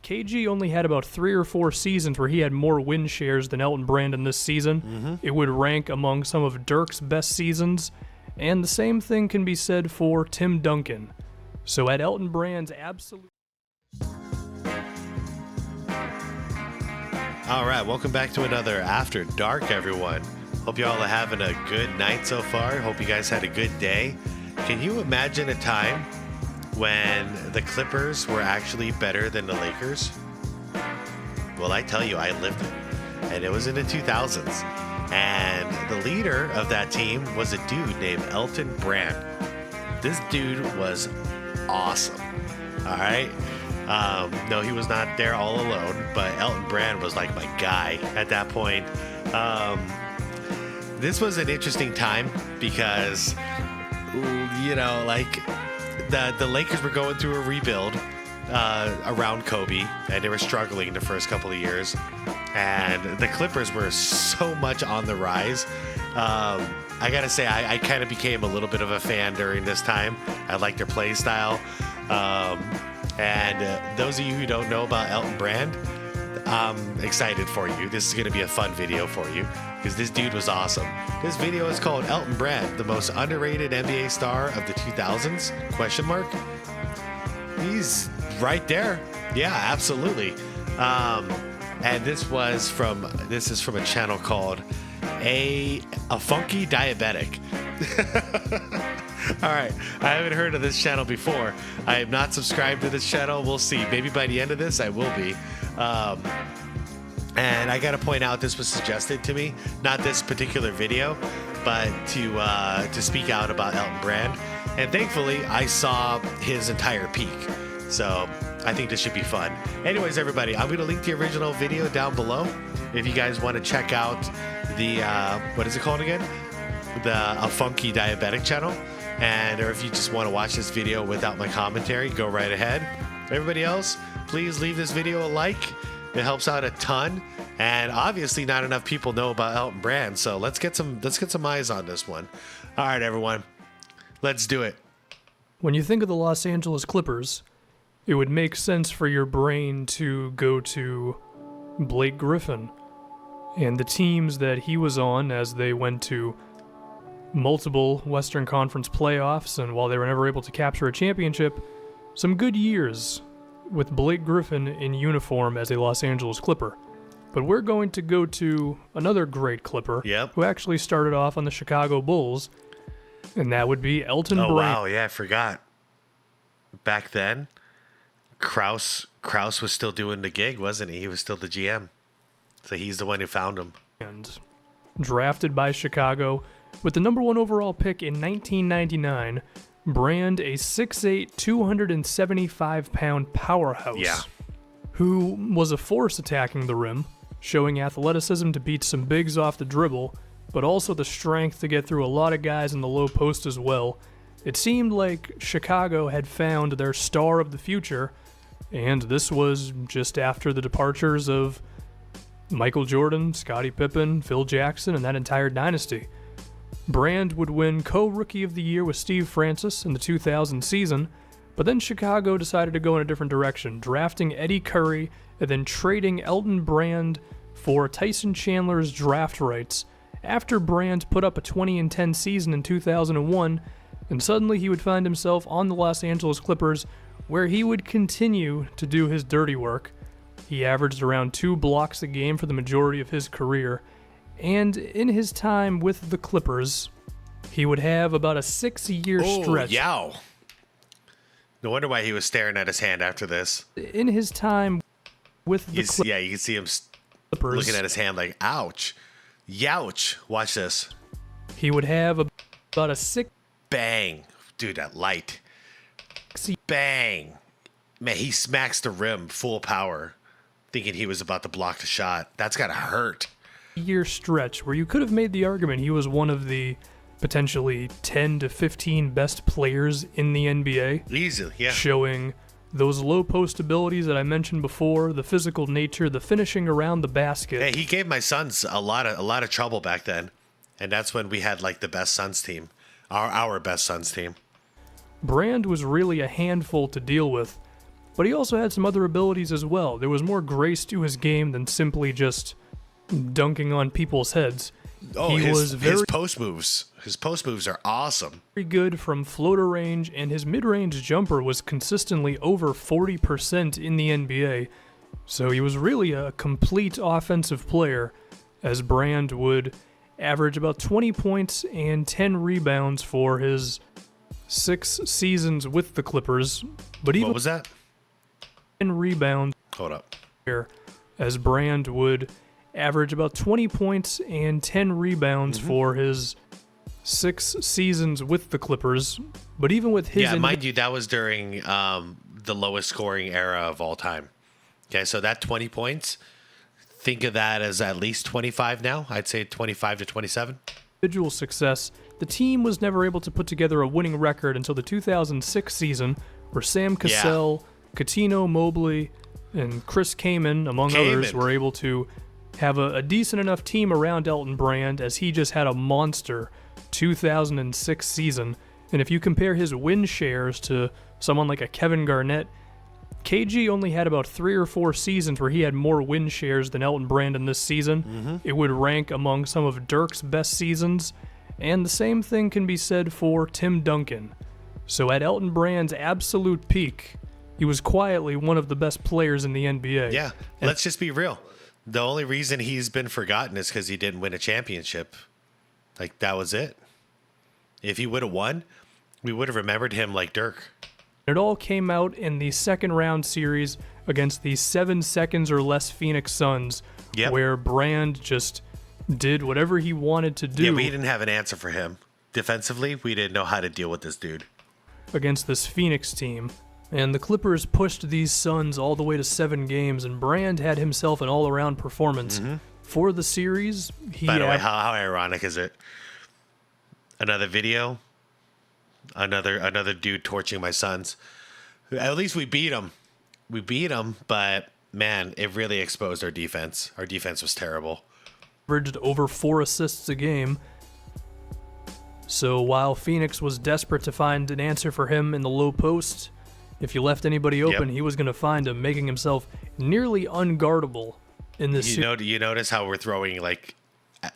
KG only had about 3 or 4 seasons where he had more win shares than Elton Brandon this season. It would rank among some of Dirk's best seasons, and the same thing can be said for Tim Duncan. So at Elton Brand's absolute... All right, welcome back to another After Dark, everyone. Hope you all are having a good night so far. Hope you guys had a good day. Can you imagine a time when the Clippers were actually better than the Lakers? Well, I tell you, I lived it. And it was in the 2000s. And the leader of that team was a dude named Elton Brand. This dude was awesome. All right? No, he was not there all alone, but Elton Brand was like my guy at that point. This was an interesting time because, you know, like the Lakers were going through a rebuild around Kobe, and they were struggling the first couple of years. And the Clippers were so much on the rise. I gotta say, I kind of became a little bit of a fan during this time. I liked their play style. And those of you who don't know about Elton Brand, I'm excited for you. This is going to be a fun video for you because this dude was awesome. This video is called Elton Brand, the most underrated NBA star of the 2000s? Question mark. He's right there. Yeah, absolutely. And this is from a channel called a Funky Diabetic. All right, I haven't heard of this channel before. I am not subscribed to this channel. We'll see. Maybe by the end of this, I will be. And I got to point out, this was suggested to me, not this particular video, but to speak out about Elton Brand. And thankfully, I saw his entire peak. So I think this should be fun. Anyways, everybody, I'm going to link the original video down below if you guys want to check out the, what is it called again? A Funky Diabetic channel. And or if you just want to watch this video without my commentary, go right ahead. Everybody else, please leave this video a like. It helps out a ton. And obviously not enough people know about Elton Brand, so let's get some eyes on this one. All right, everyone. Let's do it. When you think of the Los Angeles Clippers, it would make sense for your brain to go to Blake Griffin and the teams that he was on as they went to multiple Western Conference playoffs, and while they were never able to capture a championship, some good years with Blake Griffin in uniform as a Los Angeles Clipper. But we're going to go to another great Clipper who actually started off on the Chicago Bulls, and that would be Elton Brand. Oh, wow, yeah, I forgot. Back then, Krause was still doing the gig, wasn't he? He was still the GM. So he's the one who found him. And drafted by Chicago with the number 1 overall pick in 1999, Brand, a 6'8", 275-pound powerhouse, who was a force attacking the rim, showing athleticism to beat some bigs off the dribble, but also the strength to get through a lot of guys in the low post as well. It seemed like Chicago had found their star of the future, and this was just after the departures of Michael Jordan, Scottie Pippen, Phil Jackson, and that entire dynasty. Brand would win co-rookie of the year with Steve Francis in the 2000 season, but then Chicago decided to go in a different direction, drafting Eddie Curry and then trading Elton Brand for Tyson Chandler's draft rights after Brand put up a 20-10 season in 2001, and suddenly he would find himself on the Los Angeles Clippers, where he would continue to do his dirty work. He averaged around 2 blocks a game for the majority of his career, and in his time with the Clippers, he would have about a 6-year stretch. Oh, yow. No wonder why he was staring at his hand after this. In his time with the Clippers. Yeah, you can see him looking at his hand like, ouch. Youch. Watch this. He would have about a 6... Bang. Dude, that light. Bang. Man, he smacks the rim full power, thinking he was about to block the shot. That's got to hurt. Year stretch where you could have made the argument he was one of the potentially 10 to 15 best players in the NBA. Easily, yeah. Showing those low post abilities that I mentioned before, the physical nature, the finishing around the basket. Hey, he gave my Suns a lot of trouble back then, and that's when we had like the best Suns team, our best Suns team. Brand was really a handful to deal with, but he also had some other abilities as well. There was more grace to his game than simply just dunking on people's heads. Oh, his post moves. His post moves are awesome. Very good from floater range, and his mid-range jumper was consistently over 40% in the NBA. So he was really a complete offensive player, as Brand would average about 20 points and 10 rebounds for his 6 seasons with the Clippers. But even what was that? 10 rebounds. Hold up. As Brand would average about 20 points and 10 rebounds for his 6 seasons with the Clippers. But even with his... Yeah, mind you, that was during the lowest scoring era of all time. Okay, so that 20 points, think of that as at least 25 now. I'd say 25 to 27. Individual success, the team was never able to put together a winning record until the 2006 season, where Sam Cassell, Coutinho Mobley, and Chris Kaman, among others, were able to have a decent enough team around Elton Brand, as he just had a monster 2006 season. And if you compare his win shares to someone like a Kevin Garnett, KG only had about 3 or 4 seasons where he had more win shares than Elton Brand in this season. It would rank among some of Dirk's best seasons, and the same thing can be said for Tim Duncan. So at Elton Brand's absolute peak, he was quietly one of the best players in the NBA. Yeah, let's just be real. The only reason he's been forgotten is because he didn't win a championship. Like, that was it. If he would have won, we would have remembered him like Dirk. It all came out in the second round series against the 7 seconds or less Phoenix Suns, where Brand just did whatever he wanted to do. Yeah, we didn't have an answer for him. Defensively, we didn't know how to deal with this dude. Against this Phoenix team. And the Clippers pushed these Suns all the way to 7 games, and Brand had himself an all-around performance. For the series, By the way, how ironic is it? Another video, another dude torching my Suns. At least we beat him. We beat him, but man, it really exposed our defense. Our defense was terrible. Averaged over 4 assists a game. So while Phoenix was desperate to find an answer for him in the low post, if you left anybody open, he was going to find him, making himself nearly unguardable in this series. You notice how we're throwing like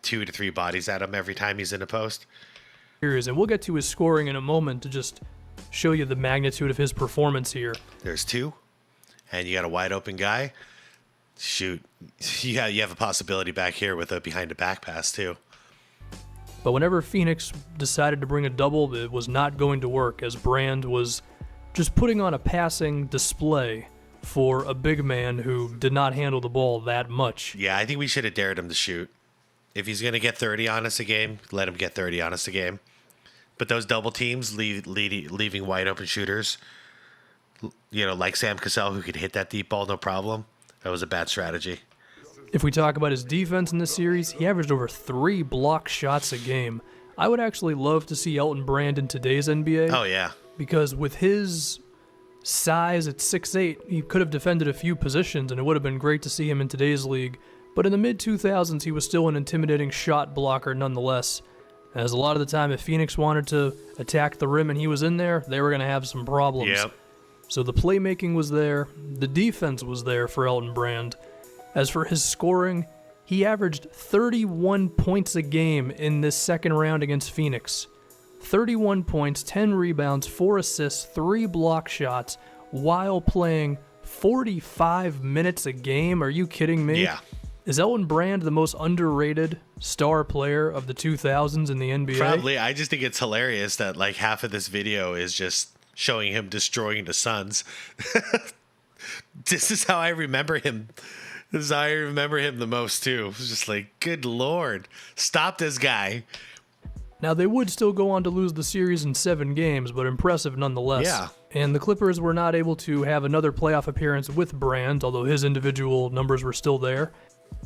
2 to 3 bodies at him every time he's in a post? And we'll get to his scoring in a moment to just show you the magnitude of his performance here. There's 2, and you got a wide open guy. Shoot. Yeah, you have a possibility back here with a behind the back pass too. But whenever Phoenix decided to bring a double, it was not going to work, as Brand was just putting on a passing display for a big man who did not handle the ball that much. Yeah, I think we should have dared him to shoot. If he's going to get 30 on us a game, let him get 30 on us a game. But those double teams leaving wide open shooters, like Sam Cassell, who could hit that deep ball no problem, that was a bad strategy. If we talk about his defense in this series, he averaged over 3 block shots a game. I would actually love to see Elton Brand in today's NBA. Oh, yeah. Because with his size at 6'8", he could have defended a few positions, and it would have been great to see him in today's league. But in the mid-2000s, he was still an intimidating shot blocker nonetheless. As a lot of the time, if Phoenix wanted to attack the rim and he was in there, they were going to have some problems. Yep. So the playmaking was there, the defense was there for Elton Brand. As for his scoring, he averaged 31 points a game in this second round against Phoenix. 31 points, 10 rebounds, 4 assists, 3 block shots, while playing 45 minutes a game. Are you kidding me? Yeah. Is Elton Brand the most underrated star player of the 2000s in the NBA? Probably. I just think it's hilarious that like half of this video is just showing him destroying the Suns. This is how I remember him. This is how I remember him the most too. It was just like, good Lord, stop this guy. Now, they would still go on to lose the series in 7 games, but impressive nonetheless. Yeah. And the Clippers were not able to have another playoff appearance with Brand, although his individual numbers were still there.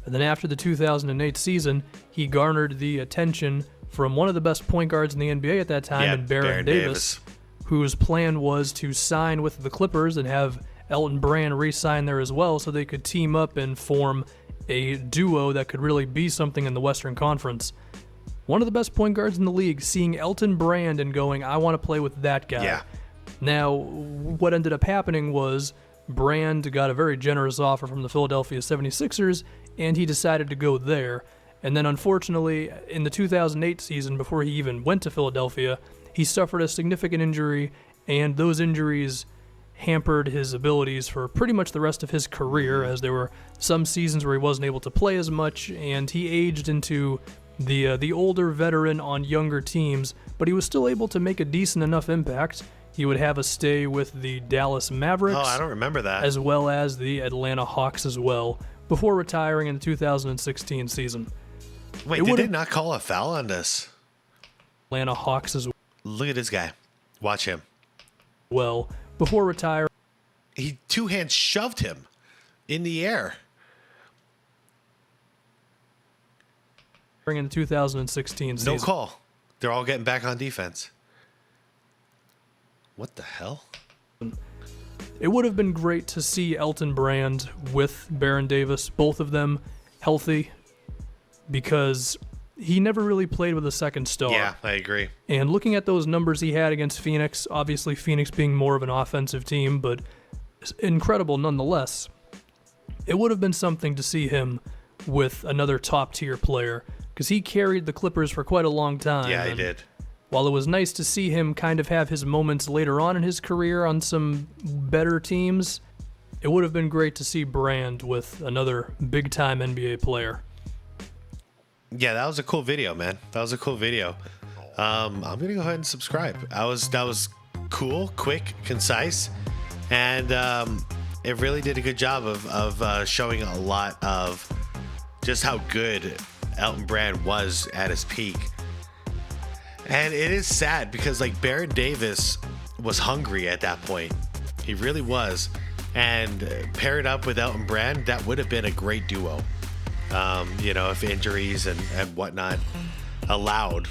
And then after the 2008 season, he garnered the attention from one of the best point guards in the NBA at that time, in Baron Davis, whose plan was to sign with the Clippers and have Elton Brand re-sign there as well, so they could team up and form a duo that could really be something in the Western Conference. One of the best point guards in the league, seeing Elton Brand and going, I want to play with that guy. Yeah. Now, what ended up happening was Brand got a very generous offer from the Philadelphia 76ers, and he decided to go there. And then unfortunately, in the 2008 season, before he even went to Philadelphia, he suffered a significant injury, and those injuries hampered his abilities for pretty much the rest of his career, as there were some seasons where he wasn't able to play as much, and he aged into the older veteran on younger teams, but he was still able to make a decent enough impact. He would have a stay with the Dallas Mavericks. Oh, I don't remember that. As well as the Atlanta Hawks as well, before retiring in the 2016 season. Wait, did they not call a foul on this? Atlanta Hawks as Look at this guy. Watch him. well, before retiring. He two hands shoved him in the air. In the 2016 season. No call. They're all getting back on defense. What the hell? It would have been great to see Elton Brand with Baron Davis, both of them healthy, because he never really played with a second star. Yeah, I agree. And looking at those numbers he had against Phoenix, obviously Phoenix being more of an offensive team, but incredible nonetheless, it would have been something to see him with another top-tier player, because he carried the Clippers for quite a long time. Yeah, he did. While it was nice to see him kind of have his moments later on in his career on some better teams, it would have been great to see Brand with another big-time NBA player. Yeah, that was a cool video, man. That was a cool video. I'm gonna go ahead and subscribe. That was cool, quick, concise, and it really did a good job of showing a lot of just how good Elton Brand was at his peak. And it is sad because like Baron Davis was hungry at that point. He really was. And paired up with Elton Brand, that would have been a great duo. If injuries and whatnot allowed.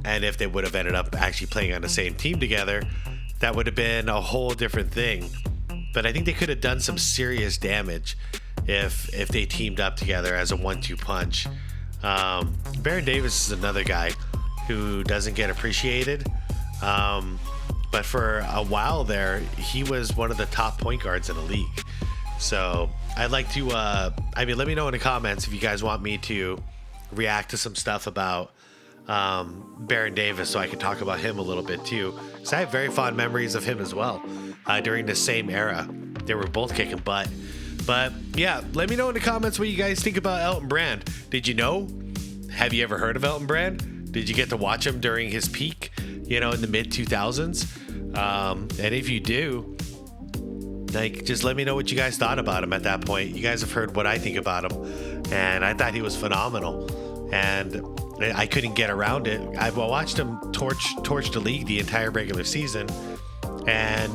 And if they would have ended up actually playing on the same team together, that would have been a whole different thing. But I think they could have done some serious damage if they teamed up together as a 1-2 punch. Baron Davis is another guy who doesn't get appreciated. But for a while there, he was one of the top point guards in the league. So I'd like to, let me know in the comments if you guys want me to react to some stuff about Baron Davis so I can talk about him a little bit too. Because I have very fond memories of him as well during the same era. They were both kicking butt. But yeah, let me know in the comments what you guys think about Elton Brand. Did you know? Have you ever heard of Elton Brand? Did you get to watch him during his peak, in the mid 2000s? And if you do, just let me know what you guys thought about him at that point. You guys have heard what I think about him, and I thought he was phenomenal. And I couldn't get around it. I watched him torch the league the entire regular season, and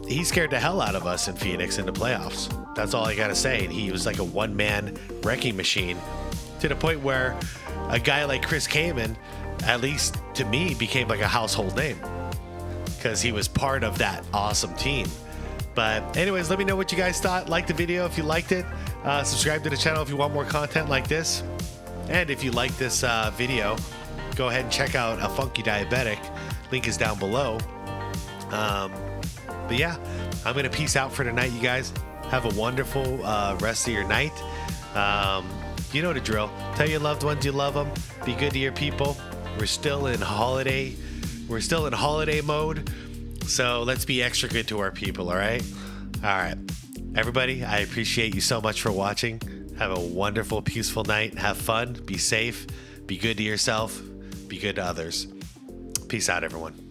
he scared the hell out of us in Phoenix in the playoffs. That's all I gotta say. And he was like a one-man wrecking machine to the point where a guy like Chris Kaman, at least to me, became like a household name because he was part of that awesome team. But anyways, let me know what you guys thought. Like the video if you liked it. Subscribe to the channel if you want more content like this. And if you like this video, go ahead and check out A Funky Diabetic. Link is down below. But yeah, I'm going to peace out for tonight, you guys. Have a wonderful rest of your night. You know the drill. Tell your loved ones you love them. Be good to your people. We're still in holiday mode. So let's be extra good to our people, all right? All right. Everybody, I appreciate you so much for watching. Have a wonderful, peaceful night. Have fun. Be safe. Be good to yourself. Be good to others. Peace out, everyone.